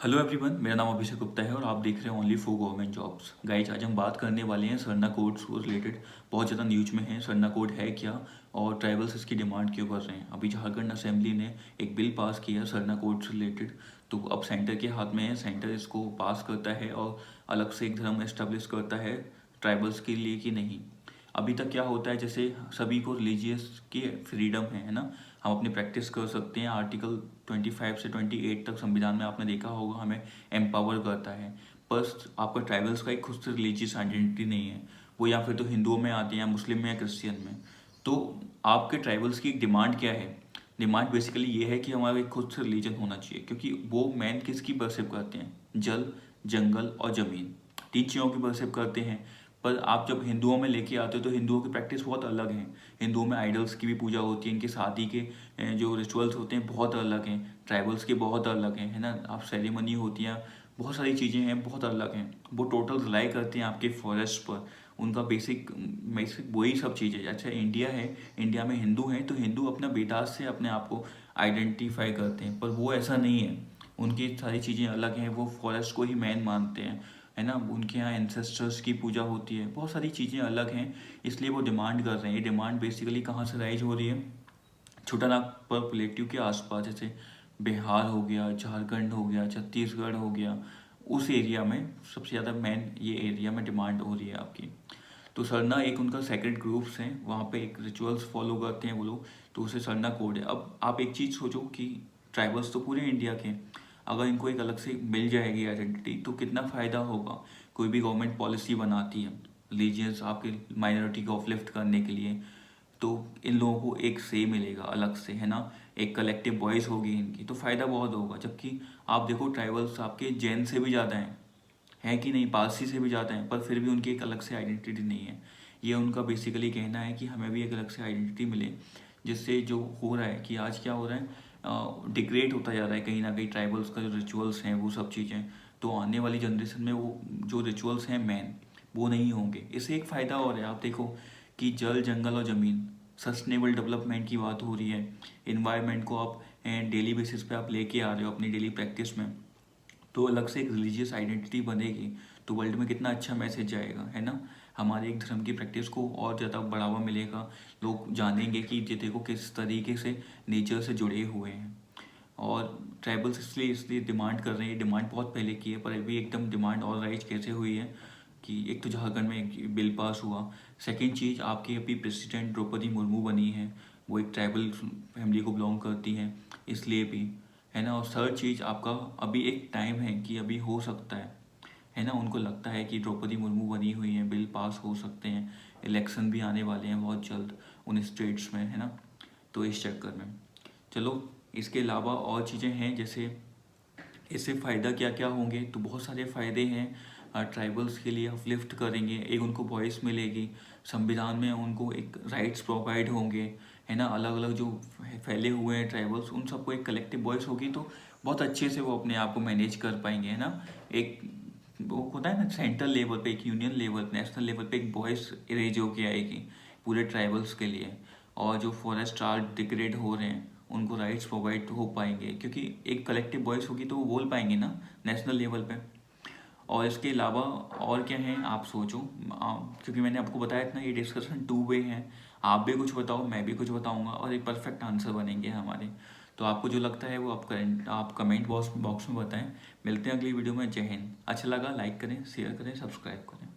Hello everyone, मेरा नाम अभिषेक गुप्ता है और आप देख रहे हैं only for government jobs. Guys, आज हम बात करने वाले हैं सरना कोड से रिलेटेड। बहुत ज़्यादा न्यूज में है सरना कोड है क्या और ट्राइबल्स इसकी डिमांड क्यों कर रहे हैं। अभी झारखंड असेंबली ने एक बिल पास किया सरना कोड से रिलेटेड, तो अब सेंटर के हाथ में है। सेंटर इसको पास करता है और अलग से एक धर्म एस्टेब्लिश करता है ट्राइबल्स के लिए कि नहीं। अभी तक क्या होता है, जैसे सभी को रिलीजियस की फ्रीडम है ना, हम अपनी प्रैक्टिस कर सकते हैं। आर्टिकल 25 से 28 तक संविधान में आपने देखा होगा हमें एम्पावर करता है। पर आपका ट्राइबल्स का एक खुद से रिलीजियस आइडेंटिटी नहीं है, वो या फिर तो हिंदुओं में आते हैं या मुस्लिम में या क्रिश्चियन में। तो आपके ट्राइबल्स की एक डिमांड क्या है? डिमांड बेसिकली ये है कि हमारा एक खुद से रिलीजन होना चाहिए, क्योंकि वो मैन किसकी वर्शिप करते हैं? जल, जंगल और ज़मीन, तीन चीज़ों की वर्शिप करते हैं। पर आप जब हिंदुओं में लेके आते हो तो हिंदुओं की प्रैक्टिस बहुत अलग है। हिंदुओं में आइडल्स की भी पूजा होती है, इनकी शादी के जो रिचुअल्स होते हैं बहुत अलग हैं। ट्राइबल्स के बहुत अलग हैं, है ना। आप सेरेमनी होती हैं, बहुत सारी चीज़ें हैं, बहुत अलग हैं। वो टोटल रिलाई करते हैं आपके फॉरेस्ट पर। उनका बेसिक बेसिक वही सब चीज़ें। अच्छा, इंडिया है, इंडिया में हिंदू हैं तो हिंदू अपना बेटास से अपने आप को आइडेंटिफाई करते हैं, पर वो ऐसा नहीं है। उनकी सारी चीज़ें अलग हैं, वो फॉरेस्ट को ही मैन मानते हैं, है ना। उनके यहाँ एंसेस्टर्स की पूजा होती है, बहुत सारी चीज़ें अलग हैं। इसलिए वो डिमांड कर रहे हैं। ये डिमांड बेसिकली कहाँ से राइज हो रही है? छोटा नागपुर प्लेट्यू के आसपास, जैसे बिहार हो गया, झारखंड हो गया, छत्तीसगढ़ हो गया, उस एरिया में सबसे ज़्यादा मेन ये एरिया में डिमांड हो रही है आपकी। तो सरना एक उनका सेक्रेट ग्रुप्स हैं, वहाँ पे एक रिचुअल्स फॉलो करते हैं वो लोग, तो उसे सरना कोड है। अब आप एक चीज़ सोचो कि ट्राइबल्स तो पूरे इंडिया के हैं, अगर इनको एक अलग से मिल जाएगी आइडेंटिटी तो कितना फ़ायदा होगा। कोई भी गवर्नमेंट पॉलिसी बनाती है रिलीजियस आपके माइनॉरिटी को अपलिफ्ट करने के लिए, तो इन लोगों को एक से मिलेगा अलग से, है ना। एक कलेक्टिव वॉइस होगी इनकी, तो फ़ायदा बहुत होगा। जबकि आप देखो ट्राइबल्स आपके जैन से भी ज़्यादा हैं, है कि नहीं, पारसी से भी ज़्यादा हैं, पर फिर भी उनकी एक अलग से आइडेंटिटी नहीं है। ये उनका बेसिकली कहना है कि हमें भी एक अलग से आइडेंटिटी मिले। जिससे जो हो रहा है कि आज क्या हो रहा है, डिग्रेड होता जा रहा है कहीं ना कहीं ट्राइबल्स का जो रिचुअल्स हैं वो सब चीज़ें। तो आने वाली जनरेशन में वो जो रिचुअल्स हैं मेन, वो नहीं होंगे। इससे एक फ़ायदा और है, आप देखो कि जल, जंगल और ज़मीन, सस्टेनेबल डेवलपमेंट की बात हो रही है। इन्वायरमेंट को आप डेली बेसिस पे आप लेके आ रहे हो अपनी डेली प्रैक्टिस में, तो अलग से एक रिलीजियस आइडेंटिटी बनेगी, तो वर्ल्ड में कितना अच्छा मैसेज जाएगा, है ना। हमारे एक धर्म की प्रैक्टिस को और ज़्यादा बढ़ावा मिलेगा। लोग जानेंगे कि ये देखो किस तरीके से नेचर से जुड़े हुए हैं। और ट्राइबल्स इसलिए इसलिए डिमांड कर रहे हैं। डिमांड बहुत पहले की है, पर अभी एकदम डिमांड और राइज कैसे हुई है कि एक तो झारखंड में एक बिल पास हुआ। सेकेंड चीज़, आपकी अभी प्रेसिडेंट द्रौपदी मुर्मू बनी है, वो एक ट्राइबल फैमिली को बिलोंग करती हैं, इसलिए भी, है ना। और थर्ड चीज़, आपका अभी एक टाइम है कि अभी हो सकता है ना। उनको लगता है कि द्रौपदी मुर्मू बनी हुई है, बिल पास हो सकते हैं। इलेक्शन भी आने वाले हैं बहुत जल्द उन स्टेट्स में, है ना। तो इस चक्कर में चलो, इसके अलावा और चीज़ें हैं, जैसे इससे फ़ायदा क्या क्या होंगे, तो बहुत सारे फ़ायदे हैं। ट्राइबल्स के लिए अपलिफ्ट करेंगे, एक उनको वॉइस मिलेगी, संविधान में उनको एक राइट्स प्रोवाइड होंगे, है ना। अलग अलग जो फैले हुए हैं ट्राइबल्स, उन सबको एक कलेक्टिव वॉइस होगी, तो बहुत अच्छे से वो अपने आप को मैनेज कर पाएंगे, है ना। एक वो होता है ना, सेंट्रल लेवल पे, एक यूनियन लेवल, नेशनल लेवल पे एक वॉइस रेज होके आएगी पूरे ट्राइबल्स के लिए। और जो फॉरेस्ट आर्ट डिग्रेड हो रहे हैं उनको राइट्स प्रोवाइड हो पाएंगे, क्योंकि एक कलेक्टिव वॉइस होगी तो वो बोल पाएंगे ना नेशनल लेवल पे। और इसके अलावा और क्या है आप सोचो, क्योंकि मैंने आपको बताया इतना, ये डिस्कशन टू वे है। आप भी कुछ बताओ, मैं भी कुछ बताऊंगा, और एक परफेक्ट आंसर बनेंगे हमारे। तो आपको जो लगता है वो आप कमेंट बॉक्स में बताएं। मिलते हैं अगली वीडियो में। जय हिंद। अच्छा लगा लाइक करें, शेयर करें, सब्सक्राइब करें।